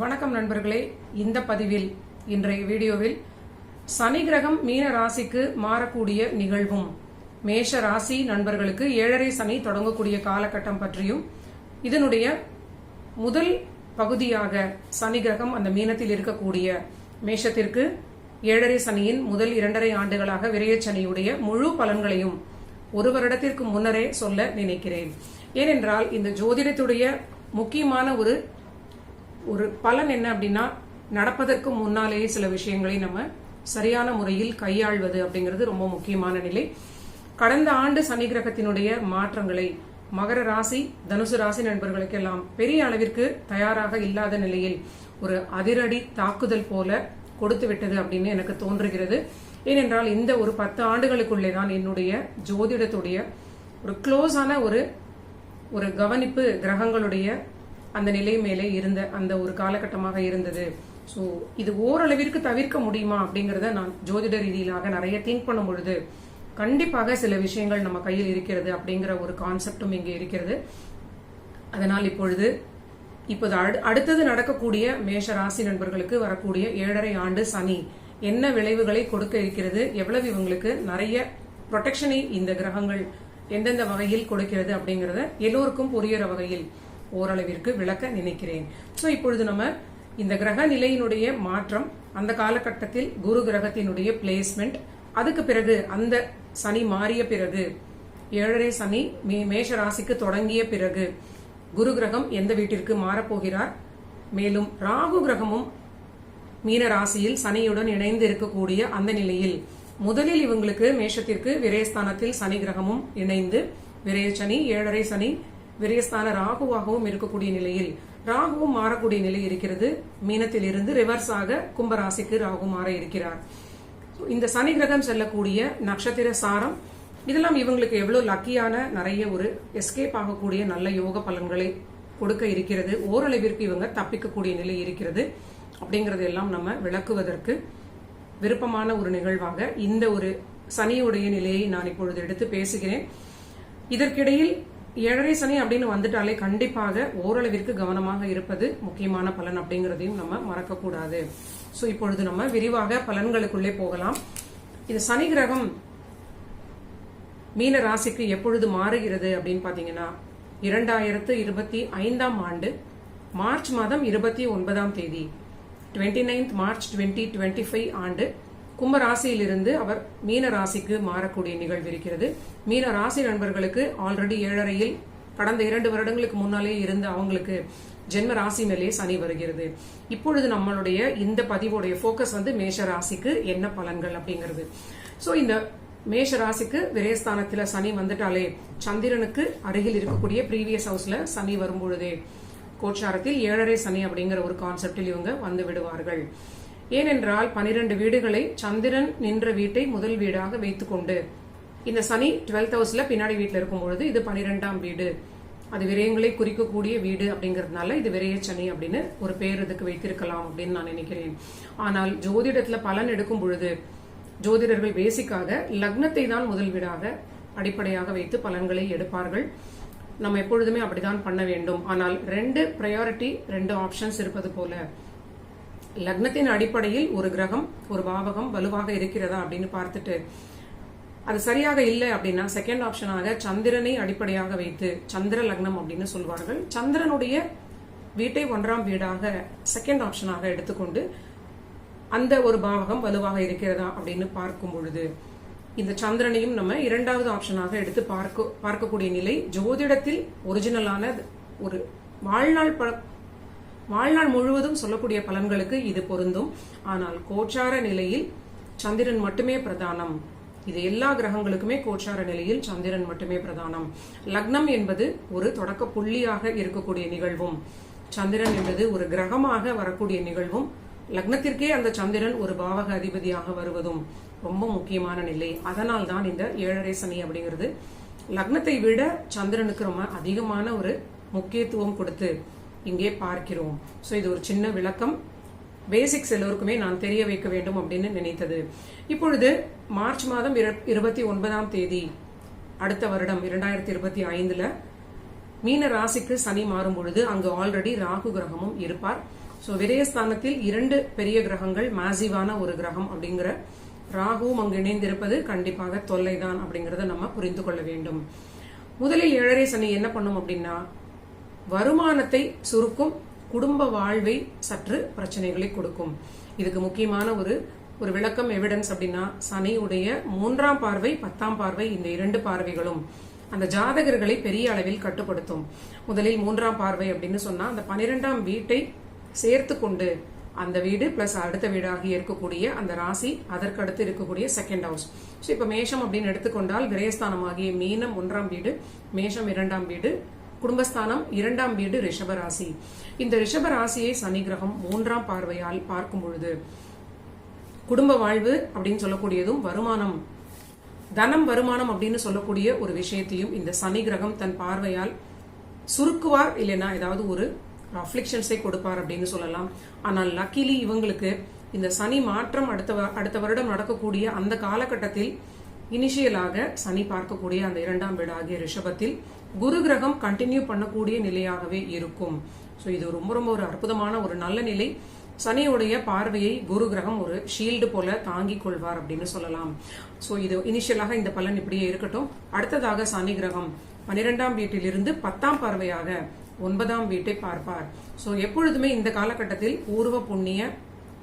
வணக்கம் நண்பர்களே. இந்த பதிவில் இன்றைய வீடியோவில் சனி கிரகம் மீன ராசிக்கு மாறக்கூடிய நிகழ்வும், மேஷ ராசி நண்பர்களுக்கு 7.5 சனி தொடங்கக்கூடிய காலகட்டம் பற்றியும், இதனுடைய முதல் பகுதியாக சனி கிரகம் அந்த மீனத்தில் இருக்கக்கூடிய மேஷத்திற்கு 7.5 சனியின் முதல் 2.5 ஆண்டுகளாக விரயச்சனியுடைய முழு பலன்களையும் ஒரு வருடத்திற்கு முன்னரே சொல்ல நினைக்கிறேன். ஏனென்றால் இந்த ஜோதிடத்துடைய முக்கியமான ஒரு பலன் என்ன அப்படின்னா, நடப்பதற்கு முன்னாலேயே சில விஷயங்களை நம்ம சரியான முறையில் கையாள்வது அப்படிங்கிறது ரொம்ப முக்கியமான நிலை. கடந்த ஆண்டு சனி கிரகத்தினுடைய மாற்றங்களை மகர ராசி, தனுசு ராசி நண்பர்களுக்கெல்லாம் பெரிய அளவிற்கு தயாராக இல்லாத நிலையில் ஒரு அதிரடி தாக்குதல் போல கொடுத்து விட்டது அப்படின்னு எனக்கு தோன்றுகிறது. ஏனென்றால் இந்த ஒரு 10 ஆண்டுகளுக்குள்ளே தான் என்னுடைய ஜோதிடத்துடைய ஒரு க்ளோஸான ஒரு கவனிப்பு கிரகங்களுடைய அந்த நிலை மேலே இருந்த அந்த ஒரு காலகட்டமாக இருந்தது. ஸோ இது ஓரளவிற்கு தவிர்க்க முடியுமா அப்படிங்கிறத நான் ஜோதிட ரீதியிலாக நிறைய திங்க் பண்ணும் பொழுது கண்டிப்பாக சில விஷயங்கள் நம்ம கையில் இருக்கிறது அப்படிங்கிற ஒரு கான்செப்டும் இங்கே இருக்கிறது. அதனால் இப்பொழுது அடுத்தது நடக்கக்கூடிய மேஷ ராசி நண்பர்களுக்கு வரக்கூடிய 7.5 ஆண்டு சனி என்ன விளைவுகளை கொடுக்க இருக்கிறது, எவ்வளவு இவங்களுக்கு நிறைய ப்ரொடெக்ஷனை இந்த கிரகங்கள் எந்தெந்த வகையில் கொடுக்கிறது அப்படிங்கறத எல்லோருக்கும் புரியுற வகையில் ஓரளவிற்கு விளக்க நினைக்கிறேன். ஸோ இப்பொழுது நம்ம இந்த கிரக நிலையினுடைய மாற்றம், அந்த காலகட்டத்தில் குரு கிரகத்தினுடைய பிளேஸ்மெண்ட், அதுக்கு பிறகு அந்த சனி மாறிய பிறகு 7.5 சனி மேஷ ராசிக்கு தொடங்கிய பிறகு குரு கிரகம் எந்த வீட்டிற்கு மாறப்போகிறார், மேலும் ராகு கிரகமும் மீன ராசியில் சனியுடன் இணைந்து இருக்கக்கூடிய அந்த நிலையில் முதலில் இவங்களுக்கு மேஷத்திற்கு விரயஸ்தானத்தில் சனி கிரகமும் இணைந்து விரய சனி 7.5 சனி விரயஸ்தான ராகுவாகவும் இருக்கக்கூடிய நிலையில் ராகுவும் மாறக்கூடிய நிலை இருக்கிறது. மீனத்தில் இருந்து ரிவர்ஸ் ஆக கும்பராசிக்கு ராகு மாற இருக்கிறார். இந்த சனி கிரகம் செல்லக்கூடிய நட்சத்திர சாரம் இதெல்லாம் இவங்களுக்கு எவ்வளவு லக்கியான நிறைய ஒரு எஸ்கேப் ஆகக்கூடிய நல்ல யோக பலன்களை கொடுக்க இருக்கிறது. ஓரளவிற்கு இவங்க தப்பிக்கக்கூடிய நிலை இருக்கிறது. அப்படிங்கறது எல்லாம் நம்ம விளக்குவதற்கு விருப்பமான ஒரு நிகழ்வாக இந்த ஒரு சனியுடைய நிலையை நான் இப்பொழுது எடுத்து பேசுகிறேன். இதற்கிடையில் 7.5 சனி அப்படின்னு வந்துட்டாலே கண்டிப்பாக ஓரளவிற்கு கவனமாக இருப்பது முக்கியமான பலன் அப்படிங்கறதையும் நம்ம மறக்கக்கூடாது. சோ இப்பொழுது நம்ம விரிவாக பலன்களுக்குள்ளே போகலாம். இது சனி கிரகம் மீன ராசிக்கு எப்பொழுது மாறுகிறது அப்படின்னு பாத்தீங்கன்னா 2025 ஆண்டு மார்ச் மாதம் 29ஆம் தேதி 29th மார்ச் 2025 ஆண்டு கும்ப ராசியிலிருந்து அவர் மீன ராசிக்கு மாறக்கூடிய நிகழ்வு இருக்கிறது. மீன ராசி நண்பர்களுக்கு ஆல்ரெடி 7.5 கடந்த 2 வருடங்களுக்கு முன்னாலே இருந்து அவங்களுக்கு ஜென்ம ராசி மேலே சனி வருகிறது. இப்பொழுது நம்மளுடைய இந்த பதிவுடைய போக்கஸ் மேஷ ராசிக்கு என்ன பலன்கள் அப்படிங்கிறது. சோ இந்த மேஷ ராசிக்கு விரயஸ்தானத்துல சனி வந்துட்டாலே சந்திரனுக்கு அருகில் இருக்கக்கூடிய ப்ரீவியஸ் ஹவுஸ்ல சனி வரும்பொழுதே கோச்சாரத்தில் 7.5 சனி அப்படிங்கிற ஒரு கான்செப்டில் இவங்க வந்து விடுவார்கள். ஏனென்றால் 12 வீடுகளை சந்திரன் நின்ற வீட்டை முதல் வீடாக வைத்துக்கொண்டு இந்த சனி 12th ஹவுஸ்ல பின்னாடி வீட்டுல இருக்கும் பொழுது இது 12ஆம் வீடு, அது விரயங்களை குறிக்கக்கூடிய வீடு அப்படிங்கறதுனால இது விரய சனி அப்படின்னு ஒரு பேர் இதுக்கு வைத்திருக்கலாம் அப்படின்னு நான் நினைக்கிறேன். ஆனால் ஜோதிடத்துல பலன் எடுக்கும் பொழுது ஜோதிடர்கள் பேசிக்காக லக்னத்தை தான் முதல் வீடாக அடிப்படையாக வைத்து பலன்களை எடுப்பார்கள். நம்ம எப்பொழுதுமே அப்படித்தான் பண்ண வேண்டும். ஆனால் 2 பிரையாரிட்டி 2 ஆப்ஷன்ஸ் இருப்பது போல லக்னத்தின் அடிப்படையில் ஒரு கிரகம் ஒரு பாவகம் வலுவாக இருக்கிறதா அப்படின்னு பார்த்துட்டு அது சரியாக இல்லை அப்படின்னா செகண்ட் ஆப்ஷனாக சந்திரனை அடிப்படையாக வைத்து சந்திர லக்னம் அப்படின்னு சொல்வார்கள். சந்திரனுடைய வீட்டை 1ஆம் வீடாக செகண்ட் ஆப்ஷனாக எடுத்துக்கொண்டு அந்த ஒரு பாவகம் வலுவாக இருக்கிறதா அப்படின்னு பார்க்கும் பொழுது இந்த சந்திரனையும் நம்ம 2வது ஆப்ஷனாக எடுத்து பார்க்கக்கூடிய நிலை ஜோதிடத்தில் ஒரிஜினலான ஒரு வாழ்நாள் முழுவதும் சொல்லக்கூடிய பலன்களுக்கு இது பொருந்தும். ஆனால் கோச்சார நிலையில் சந்திரன் மட்டுமே பிரதானம். இது எல்லா கிரகங்களுக்குமே கோச்சார நிலையில் சந்திரன் மட்டுமே பிரதானம். லக்னம் என்பது ஒரு தொடக்க புள்ளியாக இருக்கக்கூடிய நிகழ்வும், சந்திரன் என்பது ஒரு கிரகமாக வரக்கூடிய நிகழ்வும், லக்னத்திற்கே அந்த சந்திரன் ஒரு பாவக அதிபதியாக வருவதும் ரொம்ப முக்கியமான நிலை. அதனால் தான் இந்த 7.5 சனி அப்படிங்கிறது லக்னத்தை விட சந்திரனுக்கு ரொம்ப அதிகமான ஒரு முக்கியத்துவம் கொடுத்து இங்கே பார்க்கிறோம். சோ இது ஒரு சின்ன விளக்கம், பேசிக்ஸ் எல்லோருக்குமே நான் தெரிய வைக்க வேண்டும் அப்படின்னு நினைத்தது. இப்பொழுது மார்ச் மாதம் 29ஆம் தேதி அடுத்த வருடம் 2025 மீன ராசிக்கு சனி மாறும் பொழுது அங்கு ஆல்ரெடி ராகு கிரகமும் இருப்பார். சோ விரயஸ்தானத்தில் 2 பெரிய கிரகங்கள், மேசிவான ஒரு கிரகம் அப்படிங்கிற ராகுவும் அங்கு இணைந்திருப்பது கண்டிப்பாக தொல்லைதான் அப்படிங்கறத நம்ம புரிந்து கொள்ள வேண்டும். முதலில் 7.5 சனி என்ன பண்ணும் அப்படின்னா, வருமானத்தை சுருக்கும், குடும்ப வாழ்வை சற்று பிரச்சனைகளை கொடுக்கும். இதுக்கு முக்கியமான ஒரு விளக்கம், எவிடன்ஸ் அப்படின்னா, சனியுடைய 3ஆம் பார்வை, 10ஆம் பார்வை, இந்த 2 பார்வைகளும் அந்த ஜாதகர்களை பெரிய அளவில் கட்டுப்படுத்தும். முதலில் 3ஆம் பார்வை அப்படின்னு சொன்னா அந்த 12ஆம் வீட்டை சேர்த்து கொண்டு அந்த வீடு பிளஸ் அடுத்த வீடாகி இருக்கக்கூடிய அந்த ராசி, அதற்கு அடுத்து இருக்கக்கூடிய செகண்ட் ஹவுஸ். சோ இப்ப மேஷம் அப்படின்னு எடுத்துக்கொண்டால் விரயஸ்தானமாகிய மீனம் 1ஆம் வீடு, மேஷம் 2ஆம் வீடு, குடும்பஸ்தானம் 2ஆம் வீடு ரிஷப ராசி. இந்த ரிஷப ராசியை சனி கிரகம் 3ஆம் பார்வையால் பார்க்கும் பொழுது குடும்ப வாழ்வு அப்படின்னு சொல்லக்கூடியதும், வருமானம், தனம் வருமானம் அப்படின்னு சொல்லக்கூடிய ஒரு விஷயத்தையும் இந்த சனி கிரகம் தன் பார்வையால் சுருக்குவார், இல்லைன்னா ஏதாவது ஒரு அஃப்ளிக்ஷன்ஸை கொடுப்பார் அப்படின்னு சொல்லலாம். ஆனால் லக்கிலி இவங்களுக்கு இந்த சனி மாற்றம் அடுத்த வருடம் நடக்கக்கூடிய அந்த காலகட்டத்தில் இனிஷியலாக சனி பார்க்கக்கூடிய அந்த 2ஆம் வீடு ஆகிய ரிஷபத்தில் குரு கிரகம் கண்டினியூ பண்ணக்கூடிய நிலையாகவே இருக்கும். சோ இது ரொம்ப ரொம்ப ஒரு அற்புதமான ஒரு நல்ல நிலை. சனியுடைய பார்வையை குரு கிரகம் ஒரு ஷீல்டு போல தாங்கிக் கொள்வார் அப்படின்னு சொல்லலாம். சோ இது இனிஷியலாக இந்த பலன் இப்படியே இருக்கட்டும். அடுத்ததாக சனி கிரகம் 12ஆம் வீட்டிலிருந்து 10ஆம் பார்வையாக 9ஆம் வீட்டை பார்ப்பார். சோ எப்பொழுதுமே இந்த காலகட்டத்தில் பூர்வ புண்ணிய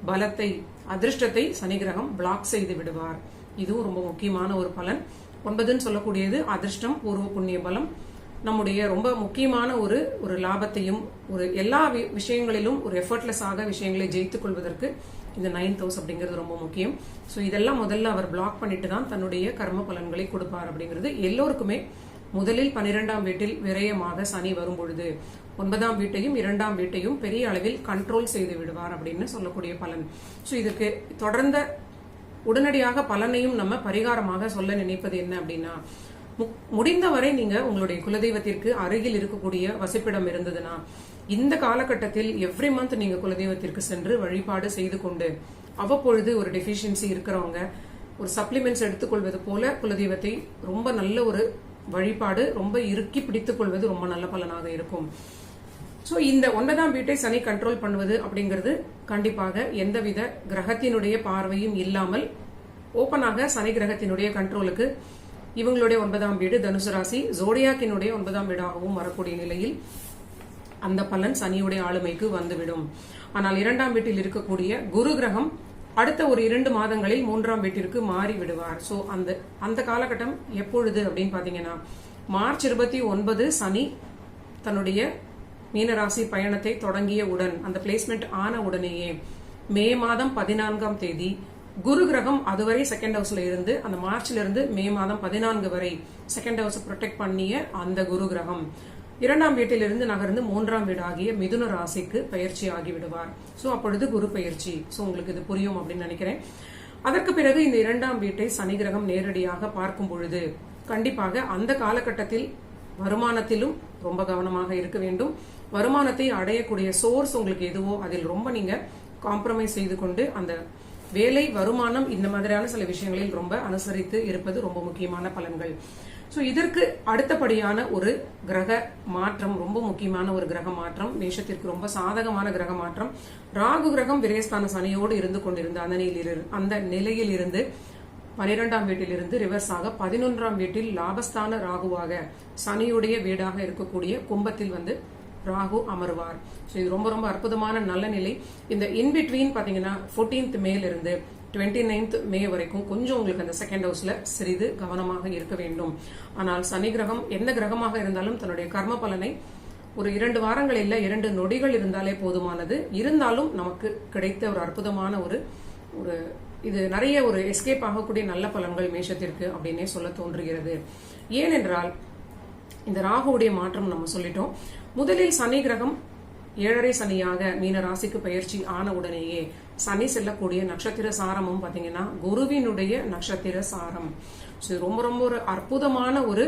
பலத்தை, அதிர்ஷ்டத்தை சனி கிரகம் பிளாக் செய்து விடுவார். இதுவும் ரொம்ப முக்கியமான ஒரு பலன். 9ன்னு சொல்லக்கூடியது அதிர்ஷ்டம், பூர்வ புண்ணிய பலம், நம்முடைய ரொம்ப முக்கியமான ஒரு லாபத்தையும், ஒரு எல்லா விஷயங்களிலும் ஒரு எஃபர்ட்லெஸ் ஆக விஷயங்களை ஜெயித்துக் கொள்வதற்கு இந்த 9th ஹவுஸ் அப்படிங்கிறது ரொம்ப முக்கியம். சோ இதெல்லாம் முதல்ல அவர் பிளாக் பண்ணிட்டு தான் தன்னுடைய கர்ம பலன்களை கொடுப்பார் அப்படிங்கிறது எல்லோருக்குமே. முதலில் 12ஆம் வீட்டில் விரயமாக சனி வரும் பொழுது 9ஆம் வீட்டையும் 2ஆம் வீட்டையும் பெரிய அளவில் கண்ட்ரோல் செய்து விடுவார் அப்படின்னு சொல்லக்கூடிய பலன். சோ இதுக்கு தொடர்ந்த உடனடியாக பலனையும் நம்ம பரிகாரமாக சொல்ல நினைப்பது என்ன அப்படின்னா, முடிந்தவரை நீங்க உங்களுடைய குலதெய்வத்திற்கு அருகில் இருக்கக்கூடிய வசிப்பிடம் இருந்ததுன்னா இந்த காலகட்டத்தில் எவ்ரி மந்த் நீங்க குலதெய்வத்திற்கு சென்று வழிபாடு செய்து கொண்டு, அவ்வப்பொழுது ஒரு டெஃபிஷியன்சி இருக்கிறவங்க ஒரு சப்ளிமெண்ட்ஸ் எடுத்துக்கொள்வது போல குலதெய்வத்தை ரொம்ப நல்ல ஒரு வழிபாடு, ரொம்ப இறுக்கி பிடித்துக் கொள்வது ரொம்ப நல்ல பலனாக இருக்கும். சோ இந்த 9ஆம் வீட்டை சனி கண்ட்ரோல் பண்ணுவது அப்படிங்கிறது கண்டிப்பாக எந்தவித கிரகத்தினுடைய பார்வையும் இல்லாமல் ஓபனாக சனி கிரகத்தினுடைய கண்ட்ரோலுக்கு இவங்களுடைய 9ஆம் வீடு தனுசு ராசி, ஜோடியாக்கினுடைய 9ஆம் வீடாகவும் வரக்கூடிய நிலையில் அந்த பலன் சனியுடைய ஆளுமைக்கு வந்துவிடும். ஆனால் 2ஆம் வீட்டில் இருக்கக்கூடிய குரு கிரகம் அடுத்த ஒரு 2 மாதங்களில் 3ஆம் வீட்டிற்கு மாறி விடுவார். சோ அந்த காலகட்டம் எப்பொழுது அப்படின்னு பாத்தீங்கன்னா, மார்ச் 29 சனி தன்னுடைய மீனராசி பயணத்தை தொடங்கிய உடன், அந்த பிளேஸ்மெண்ட் ஆன உடனேயே மே மாதம் 14ஆம் தேதி குரு கிரகம் அதுவரை செகண்ட் ஹவுஸ்ல இருந்து, அந்த மார்ச்ல இருந்து மே மாதம் 14 வரை செகண்ட் ஹவுஸ் ப்ரொடெக்ட் பண்ணிய அந்த குரு கிரகம் 2ஆம் வீட்டிலிருந்து நகர்ந்து 3ஆம் வீடு ஆகிய மிதுன ராசிக்கு பயிற்சி ஆகி விடுவார். சோ அப்பொழுது குரு பயிற்சி. சோ உங்களுக்கு இது புரியும் அப்படின்னு நினைக்கிறேன். அதற்கு பிறகு இந்த 2ஆம் வீட்டை சனி கிரகம் நேரடியாக பார்க்கும் பொழுது கண்டிப்பாக அந்த காலகட்டத்தில் வருமானத்திலும் ரொம்ப கவனமாக இருக்க வேண்டும். வருமானத்தை அடையக்கூடிய சோர்ஸ் உங்களுக்கு எதுவோ அதில் ரொம்ப நீங்க காம்ப்ரமைஸ் செய்து கொண்டு அந்த வேலை, வருமானம், இந்த மாதிரியான சில விஷயங்களில் ரொம்ப அனுசரித்து இருப்பது ரொம்ப முக்கியமான பலன்கள். சோ இதற்கு அடுத்தபடியான ஒரு கிரக மாற்றம், ரொம்ப முக்கியமான ஒரு கிரக மாற்றம், மேஷத்திற்கு ரொம்ப சாதகமான கிரக மாற்றம். ராகு கிரகம் விரயஸ்தான சனியோடு இருந்து கொண்டிருந்த அந்த நிலையில் இருந்து 12ஆம் வீட்டிலிருந்து ரிவர்ஸ் ஆக 11ஆம் வீட்டில் லாபஸ்தான ராகுவாக சனியுடைய வீடாக இருக்கக்கூடிய கும்பத்தில் வந்து ராகு அமர்வார். சோ இது ரொம்ப ரொம்ப அற்புதமான நல்ல நிலை. இந்த இன்பிட்வீன் பாத்தீங்கன்னா 14th மேல இருந்து 29th மே வரைக்கும் கொஞ்சம் உங்களுக்கு அந்த செகண்ட் ஹவுஸ்ல சிறிது கவனமாக இருக்க வேண்டும். ஆனால் சனி கிரகம் எந்த கிரகமாக இருந்தாலும் தன்னுடைய கர்ம பலனை ஒரு 2 வாரங்கள் இல்ல 2 நொடிகள் இருந்தாலே போதுமானது. இருந்தாலும் நமக்கு கிடைத்த ஒரு அற்புதமான ஒரு இது நிறைய ஒரு எஸ்கேப் ஆகக்கூடிய நல்ல பலன்கள் மேஷத்திற்கு அப்படின்னே சொல்ல தோன்றுகிறது. ஏனென்றால் இந்த ராகுவுடைய மாற்றம் நம்ம சொல்லிட்டோம். முதலில் சனி கிரகம் 7.5 சனியாக மீன ராசிக்கு பயிற்சி ஆன உடனேயே சனி செல்லக்கூடிய நட்சத்திர சாரமும் பாத்தீங்கன்னா குருவினுடைய நட்சத்திர சாரம். ரொம்ப ரொம்ப ஒரு அற்புதமான ஒரு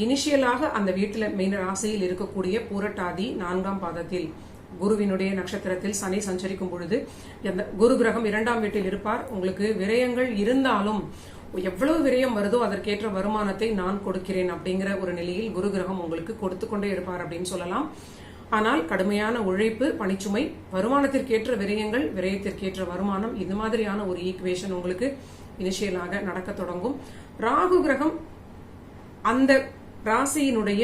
இனிஷியலாக அந்த வீட்டுல மீன ராசியில் இருக்கக்கூடிய பூரட்டாதி 4ஆம் பாதத்தில் குருவினுடைய நட்சத்திரத்தில் சனி சஞ்சரிக்கும் பொழுது குரு கிரகம் 2ஆம் வீட்டில் இருப்பார். உங்களுக்கு விரயங்கள் இருந்தாலும் எவ்வளவு விரயம் வருதோ அதற்கேற்ற வருமானத்தை நான் கொடுக்கிறேன் அப்படிங்கிற ஒரு நிலையில் குரு கிரகம் உங்களுக்கு கொடுத்து கொண்டே இருப்பார் அப்படின்னு சொல்லலாம். ஆனால் கடுமையான உழைப்பு, பணிச்சுமை, வருமானத்திற்கேற்ற விரயங்கள், விரயத்திற்கேற்ற வருமானம், இது மாதிரியான ஒரு ஈக்குவேஷன் உங்களுக்கு இனிஷியலாக நடக்க தொடங்கும். ராகு கிரகம் அந்த ராசியினுடைய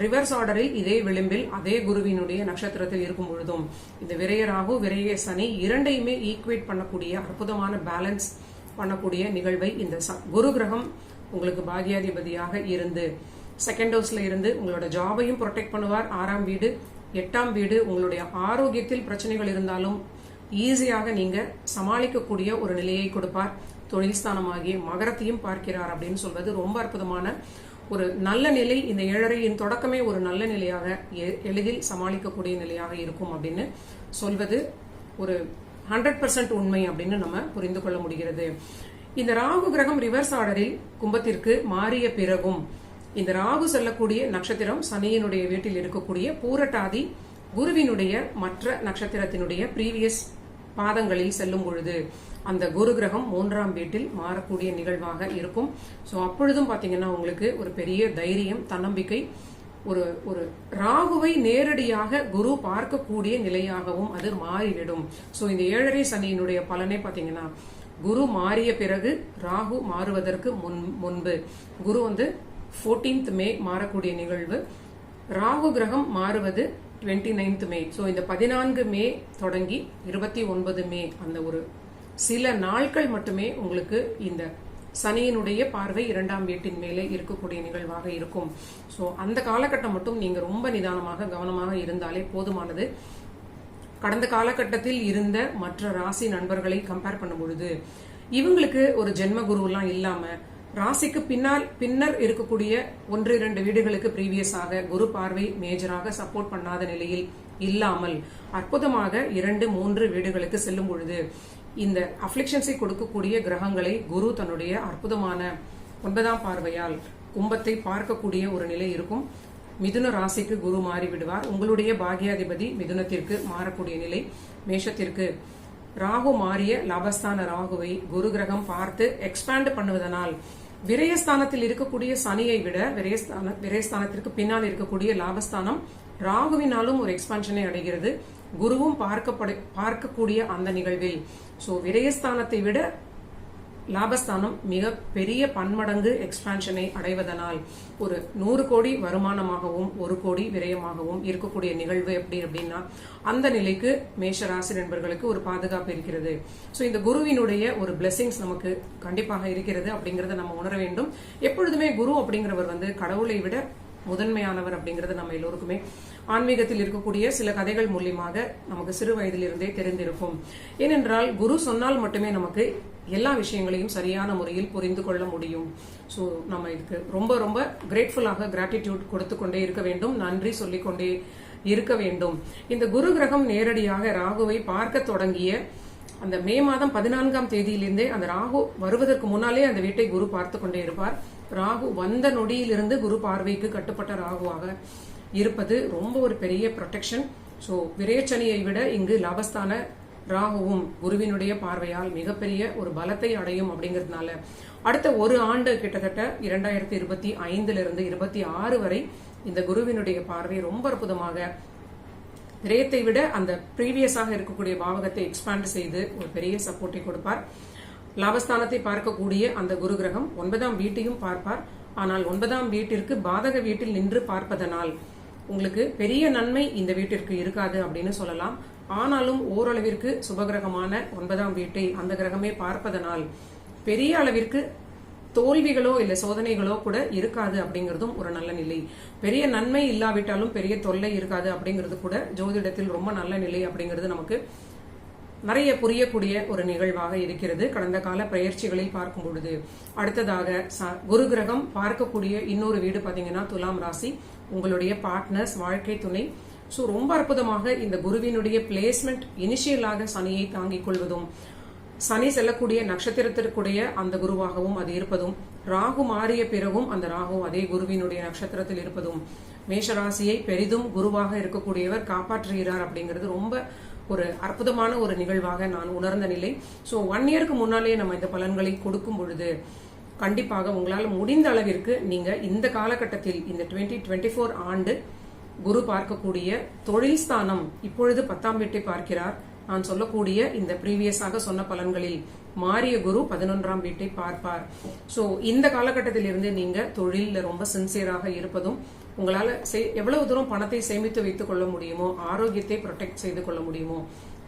ரிவர்ஸ் ஆர்டரில் இதே விளிம்பில் அதே குருவினுடைய நட்சத்திரத்தில் இருக்கும் பொழுதும் இந்த விரய ராகு விரய சனி இரண்டையுமே ஈக்குவேட் பண்ணக்கூடிய அற்புதமான பேலன்ஸ் பண்ணக்கூடிய நிகழ்வை இந்த குரு கிரகம் உங்களுக்கு பாகியாதிபதியாக இருந்து செகண்ட் ஹவுஸ்ல இருந்து உங்களோட ஜாபையும் ப்ரொடெக்ட் பண்ணுவார். 6ஆம் வீடு 8ஆம் வீடு உங்களுடைய ஆரோக்கியத்தில் பிரச்சனைகள் இருந்தாலும் ஈஸியாக நீங்க சமாளிக்கக்கூடிய ஒரு நிலையை கொடுப்பார். தொழில் ஸ்தானமாகிய மகரத்தையும் பார்க்கிறார் அப்படின்னு சொல்வது ரொம்ப அற்புதமான ஒரு நல்ல நிலை. இந்த 7.5 தொடக்கமே ஒரு நல்ல நிலையாக எளிதில் சமாளிக்கக்கூடிய நிலையாக இருக்கும் அப்படின்னு சொல்வது ஒரு 100% உண்மை அப்படின்னு நம்ம புரிந்து கொள்ள முடிகிறது. இந்த ராகு கிரகம் ரிவர்ஸ் ஆர்டரில் கும்பத்திற்கு மாறிய பிறகும் இந்த ராகு செல்லக்கூடிய நட்சத்திரம் சனியினுடைய வீட்டில் இருக்கக்கூடிய பூரட்டாதி குருவினுடைய மற்ற நட்சத்திரத்தினுடைய பிரீவியஸ் பாதங்களில் செல்லும் பொழுது அந்த குரு கிரகம் 3ஆம் வீட்டில் மாறக்கூடிய நிகழ்வாக இருக்கும். சோ அப்பொழுதும் பாத்தீங்கன்னா உங்களுக்கு ஒரு பெரிய தைரியம், தன்னம்பிக்கை, ஒரு ராகுவை நேரடியாக குரு பார்க்கக்கூடிய நிலையாகவும் அது மாறிவிடும். சோ இந்த 7.5 சனியினுடைய பலனை பாத்தீங்கன்னா குரு மாறிய பிறகு ராகு மாறுவதற்கு முன்பு குரு 14th மே மாறக்கூடிய நிகழ்வு, ராகு கிரகம் மாறுவது 29th மே. சோ இந்த 14 மே தொடங்கி 29 மே அந்த ஒரு சில நாட்கள் மட்டுமே உங்களுக்கு இந்த சனியினுடைய பார்வை 2ஆம் வீட்டின் மேலே இருக்கக்கூடிய நிகழ்வாக இருக்கும். சோ அந்த காலகட்டம் மட்டும் நீங்க ரொம்ப நிதானமாக கவனமாக இருந்தாலே போதுமானது. கடந்த காலகட்டத்தில் இருந்த மற்ற ராசி நண்பர்களை கம்பேர் பண்ணும் பொழுது இவங்களுக்கு ஒரு ஜென்ம குரு எல்லாம் இல்லாம ராசிக்கு பின்னர் இருக்கக்கூடிய 1-2 வீடுகளுக்கு பிரீவியஸாக குரு பார்வை மேஜராக சப்போர்ட் பண்ணாத நிலையில் இல்லாமல் அற்புதமாக 2-3 வீடுகளுக்கு செல்லும் பொழுது இந்த அஃப்ளிக்ஷன்ஸை கொடுக்கக்கூடிய கிரகங்களை குரு தன்னுடைய அற்புதமான 9ஆம் பார்வையால் கும்பத்தை பார்க்கக்கூடிய ஒரு நிலை இருக்கும். மிதுன ராசிக்கு குரு மாறி விடுவார். உங்களுடைய பாகியாதிபதி மிதுனத்திற்கு மாறக்கூடிய நிலை. மேஷத்திற்கு ராகு மாறிய லாபஸ்தான ராகுவை குரு கிரகம் பார்த்து எக்ஸ்பேண்ட் பண்ணுவதனால் விரயஸ்தானத்தில் இருக்கக்கூடிய சனியை விட விரயஸ்தானத்திற்கு பின்னால் இருக்கக்கூடிய லாபஸ்தானம் ராகுவினாலும் ஒரு எக்ஸ்பான்ஷனை அடைகிறது. குருவும் பார்க்கக்கூடிய அந்த நிகழ்வில் சோ விரயஸ்தானத்தை விட லாபஸ்தானம் மிக பெரிய பன்மடங்கு எக்ஸ்பான்ஷனை அடைவதனால் ஒரு 100 கோடி வருமானமாகவும் 1 கோடி விரயமாகவும் இருக்கக்கூடிய நிகழ்வு எப்படி அப்படின்னா அந்த நிலைக்கு மேஷராசி நண்பர்களுக்கு ஒரு பாதுகாப்பு இருக்கிறது. சோ இந்த குருவினுடைய ஒரு பிளெஸிங்ஸ் நமக்கு கண்டிப்பாக இருக்கிறது அப்படிங்கறத நம்ம உணர வேண்டும். எப்பொழுதுமே குரு அப்படிங்கிறவர் கடவுளை விட முதன்மையானவர் அப்படிங்கறது நம்ம எல்லோருக்குமே ஆன்மீகத்தில் இருக்கக்கூடிய சில கதைகள் மூலியமாக நமக்கு சிறு வயதிலிருந்தே தெரிந்திருக்கும். ஏனென்றால் குரு சொன்னால் மட்டுமே நமக்கு எல்லா விஷயங்களையும் சரியான முறையில் புரிந்து கொள்ள முடியும். சோ நம்ம இதுக்கு ரொம்ப ரொம்ப கிரேட்ஃபுல்லாக கிராட்டிடியூட் கொடுத்து கொண்டே இருக்க வேண்டும், நன்றி சொல்லிக்கொண்டே இருக்க வேண்டும். இந்த குரு கிரகம் நேரடியாக ராகுவை பார்க்க தொடங்கிய அந்த மே மாதம் 14ஆம் தேதியிலிருந்தே அந்த ராகு வருவதற்கு முன்னாலே அந்த வீட்டை குரு பார்த்து கொண்டே இருப்பார். ராகு வந்த நொடியிலிருந்து குரு பார்வைக்கு கட்டுப்பட்ட ராகுவாக இருப்பது ரொம்ப ஒரு பெரிய ப்ரொடெக்ஷன். சோ விரயச்சனியை விட இங்கு லாபஸ்தான ராகுவும் குருவினுடைய பார்வையால் மிகப்பெரிய ஒரு பலத்தை அடையும். அப்படிங்கறதுனால அடுத்த ஒரு ஆண்டு கிட்டத்தட்ட 2025 26 வரை இந்த குருவினுடைய பார்வை ரொம்ப அற்புதமாக விரயத்தை விட அந்த பிரீவியஸாக இருக்கக்கூடிய பாவகத்தை எக்ஸ்பாண்ட் செய்து ஒரு பெரிய சப்போர்ட்டை கொடுப்பார். லாபஸ்தானத்தை பார்க்கக்கூடிய அந்த குரு கிரகம் 9ஆம் வீட்டையும் பார்ப்பார். ஆனால் 9ஆம் வீட்டிற்கு பாதக வீட்டில் நின்று பார்ப்பதனால் உங்களுக்கு பெரிய நன்மை இந்த வீட்டிற்கு இருக்காது அப்படின்னு சொல்லலாம். ஆனாலும் ஓரளவிற்கு சுபகிரகமான 9ஆம் வீட்டை அந்த கிரகமே பார்ப்பதனால் பெரிய அளவிற்கு தோல்விகளோ இல்ல சோதனைகளோ கூட இருக்காது அப்படிங்கறதும் ஒரு நல்ல நிலை. பெரிய நன்மை இல்லாவிட்டாலும் பெரிய தொல்லை இருக்காது அப்படிங்கிறது கூட ஜோதிடத்தில் ரொம்ப நல்ல நிலை அப்படிங்கிறது நமக்கு நிறைய புரியக்கூடிய ஒரு நிகழ்வாக இருக்கிறது. கடந்த கால பயிற்சிகளில் பார்க்கும் பொழுது அடுத்ததாக குரு கிரகம் பார்க்கக்கூடிய இன்னொரு வீடு பாத்தீங்கன்னா துலாம் ராசி, உங்களுடைய பார்ட்னர்ஸ், வாழ்க்கை துணை. சோ ரொம்ப அற்புதமாக இந்த குருவினுடைய பிளேஸ்மெண்ட் இனிஷியலாக சனியை தாங்கிக் கொள்வதும் சனி செல்லக்கூடிய நட்சத்திரத்திற்குடைய அந்த குருவாகவும் அது இருப்பதும் ராகு மாறிய பிறகும் அந்த ராகு அதே குருவினுடைய நட்சத்திரத்தில் இருப்பதும் மேஷராசியை பெரிதும் குருவாக இருக்கக்கூடியவர் காப்பாற்றுகிறார் அப்படிங்கிறது ரொம்ப ஒரு அற்புதமான ஒரு நிகழ்வாக நான் உணர்ந்த நிலை. சோ 1 இயருக்கு முன்னாலே நம்ம இந்த பலன்களை கொடுக்கும் பொழுது கண்டிப்பாக உங்களால் முடிந்த அளவிற்கு நீங்க இந்த காலகட்டத்தில் இந்த 2024 ஆண்டு குரு பார்க்கக்கூடிய தொழில் ஸ்தானம் இப்பொழுது 10ஆம் வீட்டை பார்க்கிறார். நான் சொல்லக்கூடிய இந்த ப்ரீவியஸாக சொன்ன பலன்களில் மாறிய குரு 11ஆம் வீட்டை பார்ப்பார். சோ இந்த காலகட்டத்தில் இருந்து நீங்க தொழில ரொம்ப சின்சியராக இருப்பதும், உங்களால எவ்வளவு தூரம் பணத்தை சேமித்து வைத்துக் கொள்ள முடியுமோ, ஆரோக்கியத்தை ப்ரொடெக்ட் செய்து கொள்ள முடியுமோ,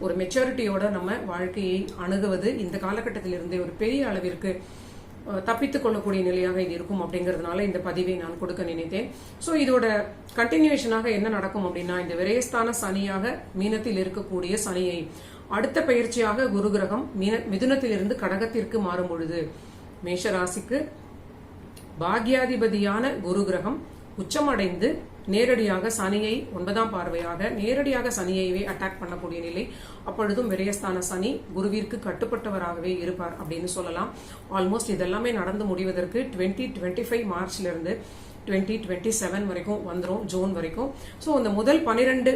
ஒரு மெச்சூரிட்டியோட நம்ம வாழ்க்கையை அணுகுவது இந்த காலகட்டத்தில் இருந்தே ஒரு பெரிய அளவிற்கு தப்பித்துக் கொள்ளக்கூடிய நிலையாக இது இருக்கும். அப்படிங்கறதுனால இந்த பதிவை நான் கொடுக்க நினைத்தேன். சோ இதோட கண்டினியூஷனாக என்ன நடக்கும் அப்படின்னா, இந்த விரயஸ்தான சனியாக மீனத்தில் இருக்கக்கூடிய சனியை அடுத்த பயிற்சியாக குரு கிரகம் மிதுனத்திலிருந்து கடகத்திற்கு மாறும் பொழுது மேஷ ராசிக்கு பாக்யாதிபதியான குரு கிரகம் உச்சமடைந்து நேரடியாக சனியை 9ஆம் பார்வையாக நேரடியாக சனியைவே அட்டாக் பண்ணக்கூடிய நிலை. அப்பொழுதும் விரயஸ்தான சனி குருவிற்கு கட்டுப்பட்டவராகவே இருப்பார் அப்படின்னு சொல்லலாம். ஆல்மோஸ்ட் இதெல்லாமே நடந்து முடிவதற்கு 2025 மார்ச்ல இருந்து 2027 வரைக்கும் வந்துரும், ஜூன் வரைக்கும். சோ இந்த முதல் 12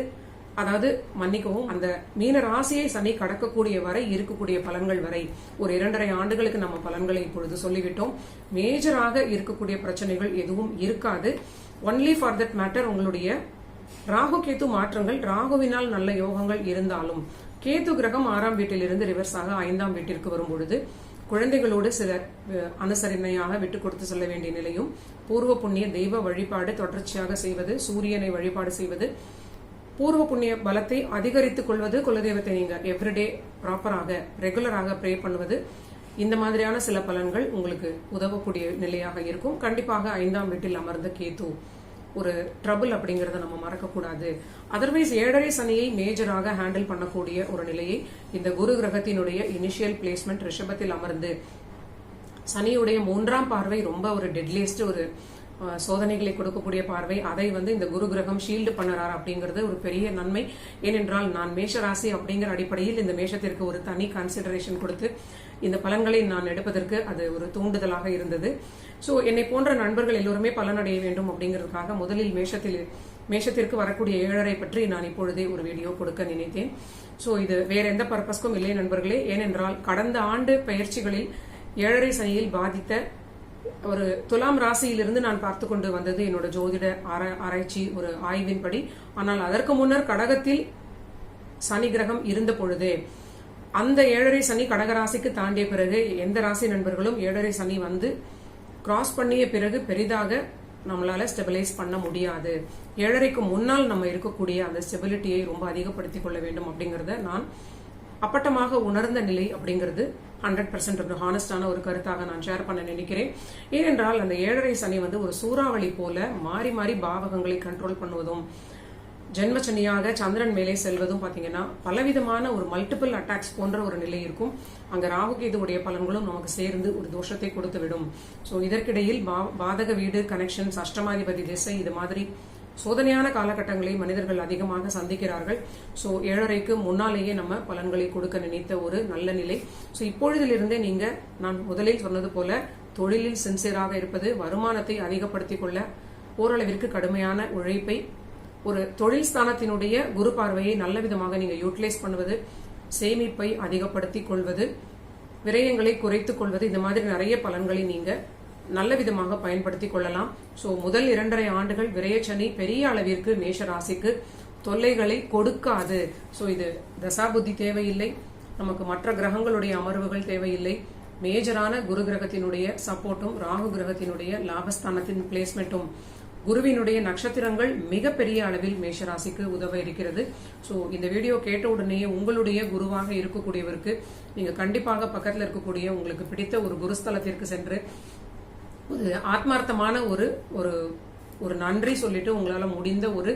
அதாவது மன்னிக்கவும், அந்த மீன ராசியை சனி கடக்கக்கூடிய வரை இருக்கக்கூடிய பலன்கள் வரை ஒரு 2.5 ஆண்டுகளுக்கு நம்ம பலன்களை இப்பொழுது சொல்லிவிட்டோம். மேஜராக இருக்கக்கூடிய பிரச்சனைகள் எதுவும் இருக்காது. ஒன்லி ஃபார் தட் மேட்டர் உங்களுடைய ராகு கேது மாற்றங்கள், ராகுவினால் நல்ல யோகங்கள் இருந்தாலும் கேது கிரகம் 6ஆம் வீட்டிலிருந்து ரிவர்ஸாக 5ஆம் வீட்டிற்கு வரும் பொழுது குழந்தைகளோடு சில அனுசரணையாக விட்டுக் கொடுத்து செல்ல வேண்டிய நிலையும், பூர்வ புண்ணிய தெய்வ வழிபாடு தொடர்ச்சியாக செய்வது, சூரியனை வழிபாடு செய்வது, பூர்வ புண்ணிய பலத்தை அதிகரித்துக் கொள்வது, குலதெய்வத்தை நீங்க எவ்ரிடே ப்ராப்பராக ரெகுலராக ப்ரே பண்ணுவது, இந்த மாதிரியான சில பலன்கள் உங்களுக்கு உதவக்கூடிய நிலையாக இருக்கும். கண்டிப்பாக 5ஆம் வீட்டில் அமர்ந்த கேது ஒரு ட்ரபிள் அப்படிங்கறத நம்ம மறக்கக்கூடாது. அதர்வைஸ் 7.5 சனியை மேஜராக ஹேண்டில் பண்ணக்கூடிய ஒரு நிலையை இந்த குரு கிரகத்தினுடைய இனிஷியல் பிளேஸ்மெண்ட் ரிஷபத்தில் அமர்ந்து சனியுடைய 3ஆம் பார்வை ரொம்ப ஒரு டெட்லியஸ்ட் ஒரு சோதனைகளை கொடுக்கக்கூடிய பார்வை, அதை இந்த குரு கிரகம் ஷீல்டு பண்ணறார் அப்படிங்கிறது ஒரு பெரிய நன்மை. ஏனென்றால் நான் மேஷ ராசி அப்படிங்கிற அடிப்படையில் இந்த மேஷத்திற்கு ஒரு தனி கன்சிடரேஷன் கொடுத்து இந்த பலன்களை நான் எடுப்பதற்கு அது ஒரு தூண்டுதலாக இருந்தது. சோ என்னை போன்ற நண்பர்கள் எல்லோருமே பலனடைய வேண்டும் அப்படிங்கிறதுக்காக முதலில் மேஷத்திற்கு வரக்கூடிய 7.5 பற்றி நான் இப்பொழுதே ஒரு வீடியோ கொடுக்க நினைத்தேன். சோ இது வேற எந்த பர்பஸ்க்கும் இல்லை நண்பர்களே. ஏனென்றால் கடந்த ஆண்டு பயிற்சிகளில் 7.5 சனியில் பாதித்த ஒரு துலாம் ராசியிலிருந்து நான் பார்த்து கொண்டு வந்தது என்னோட ஜோதிட ஆராய்ச்சி ஒரு ஆய்வின்படி. ஆனால் அதற்கு முன்னர் கடகத்தில் சனி கிரகம் இருந்த பொழுதே அந்த 7.5 சனி கடகராசிக்கு தாண்டிய பிறகு எந்த ராசி நண்பர்களும் 7.5 சனி கிராஸ் பண்ணிய பிறகு பெரிதாக நம்மளால ஸ்டெபிலைஸ் பண்ண முடியாது. 7.5க்கு முன்னால் நம்ம இருக்கக்கூடிய அந்த ஸ்டெபிலிட்டியை ரொம்ப அதிகப்படுத்திக் கொள்ள வேண்டும் அப்படிங்கறத நான் அப்பட்டமாக உணர்ந்த நிலை அப்படிங்கிறது 100% ஒரு ஹானஸ்டான ஒரு கருத்தாக நான் ஷேர் பண்ண நினைக்கிறேன். ஏனென்றால் அந்த 7.5 சனி ஒரு சூறாவளி போல மாறி மாறி பாவகங்களை கண்ட்ரோல் பண்ணுவதும், ஜென்மச்சனியாக சந்திரன் மேலே செல்வதும் பாத்தீங்கன்னா பலவிதமான ஒரு மல்டிபிள் அட்டாக்ஸ் போன்ற ஒரு நிலை இருக்கும். அங்க ராகு கேதுவுடைய பலன்களும் நமக்கு சேர்ந்து ஒரு தோஷத்தை கொடுத்து விடும். சோ இதற்கிடையில் பாதக வீடு கனெக்ஷன்ஸ், அஷ்டமாதிபதி திசை, இது மாதிரி சோதனையான காலகட்டங்களை மனிதர்கள் அதிகமாக சந்திக்கிறார்கள். சோ 7.5க்கு முன்னாலேயே நம்ம பலன்களை கொடுக்க நினைத்த ஒரு நல்ல நிலை. சோ இப்பொழுதிலிருந்தே நீங்க நான் முதலில் சொன்னது போல தொழிலில் சின்சியராக இருப்பது, வருமானத்தை அதிகப்படுத்திக் கொள்ள ஓரளவிற்கு கடுமையான உழைப்பை, ஒரு தொழில் ஸ்தானத்தினுடைய குரு பார்வையை நல்ல விதமாக நீங்க யூட்டிலைஸ் பண்ணுவது, சேமிப்பை அதிகப்படுத்திக் கொள்வது, விரயங்களை குறைத்துக் கொள்வது, இந்த மாதிரி நிறைய பலன்களை நீங்க நல்ல விதமாக பயன்படுத்திக் கொள்ளலாம். சோ முதல் 2.5 ஆண்டுகள் விரயச்சனி பெரிய அளவிற்கு மேஷ ராசிக்கு தொல்லைகளை கொடுக்காது. சோ இது தசாபுத்தி தேவையில்லை, நமக்கு மற்ற கிரகங்களுடைய அமர்வுகள் தேவையில்லை. மேஜரான குரு கிரகத்தினுடைய சப்போர்ட்டும், ராகு கிரகத்தினுடைய லாபஸ்தானத்தின் பிளேஸ்மெண்ட்டும், குருவினுடைய நட்சத்திரங்கள் மிகப்பெரிய அளவில் மேஷராசிக்கு உதவ இருக்கிறது. சோ இந்த வீடியோ கேட்ட உடனேயே உங்களுடைய குருவாக இருக்கக்கூடியவருக்கு நீங்க கண்டிப்பாக பக்கத்தில் இருக்கக்கூடிய உங்களுக்கு பிடித்த ஒரு குருஸ்தலத்திற்கு சென்று ஒரு ஆத்மார்த்தமான ஒரு நன்றி சொல்லிட்டு உங்களால முடிந்த ஒரு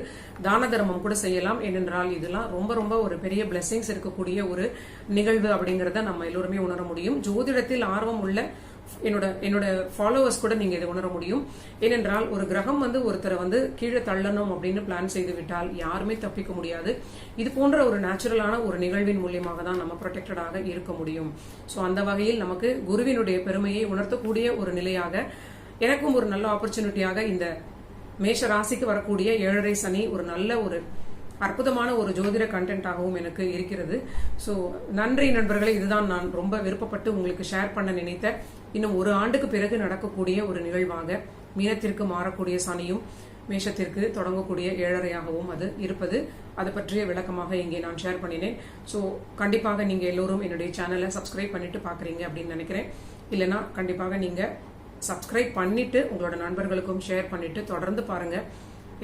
தான தர்மம் கூட செய்யலாம். ஏனென்றால் இதெல்லாம் ரொம்ப ரொம்ப ஒரு பெரிய பிளெஸிங்ஸ் இருக்கக்கூடிய ஒரு நிகழ்வு அப்படிங்கறத நம்ம எல்லோருமே உணர முடியும். ஜோதிடத்தில் ஆர்வம் உள்ள என்னோட ஃபாலோவர்ஸ் கூட நீங்க இதை உணர முடியும். ஏனென்றால் ஒரு கிரகம் ஒருத்தரை கீழே தள்ளணும் அப்படின்னு பிளான் செய்து விட்டால் யாருமே தப்பிக்க முடியாது. இது போன்ற ஒரு நேச்சுரலான ஒரு நிகழ்வின் மூலியமாக தான் நம்ம ப்ரொடெக்டடாக இருக்க முடியும். சோ அந்த வகையில் நமக்கு குருவினுடைய பெருமையை உணர்த்தக்கூடிய ஒரு நிலையாக, எனக்கும் ஒரு நல்ல ஆப்பர்ச்சுனிட்டியாக இந்த மேஷ ராசிக்கு வரக்கூடிய 7.5 சனி ஒரு நல்ல ஒரு அற்புதமான ஒரு ஜோதிட கண்டென்ட்டாகவும் எனக்கு இருக்கிறது. சோ நன்றி நண்பர்களே. இதுதான் நான் ரொம்ப விருப்பப்பட்டு உங்களுக்கு ஷேர் பண்ண நினைத்த, இன்னும் ஒரு ஆண்டுக்கு பிறகு நடக்கக்கூடிய ஒரு நிகழ்வாக மீனத்திற்கு மாறக்கூடிய சனியும் மேஷத்திற்கு தொடங்கக்கூடிய ஏழரையாகவும் அது இருப்பது, அதை பற்றிய விளக்கமாக இங்கே நான் ஷேர் பண்ணினேன். ஸோ கண்டிப்பாக நீங்க எல்லோரும் என்னுடைய சேனலை சப்ஸ்கிரைப் பண்ணிட்டு பாக்குறீங்க அப்படின்னு நினைக்கிறேன். இல்லைன்னா கண்டிப்பாக நீங்க சப்ஸ்கிரைப் பண்ணிட்டு உங்களோட நண்பர்களுக்கும் ஷேர் பண்ணிட்டு தொடர்ந்து பாருங்க.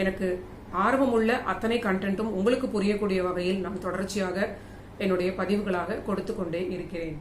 எனக்கு ஆர்வமுள்ள அத்தனை கண்டென்ட்டும் உங்களுக்கு புரியக்கூடிய வகையில் நான் தொடர்ச்சியாக என்னுடைய பதிவுகளாக கொடுத்து கொண்டே இருக்கிறேன்.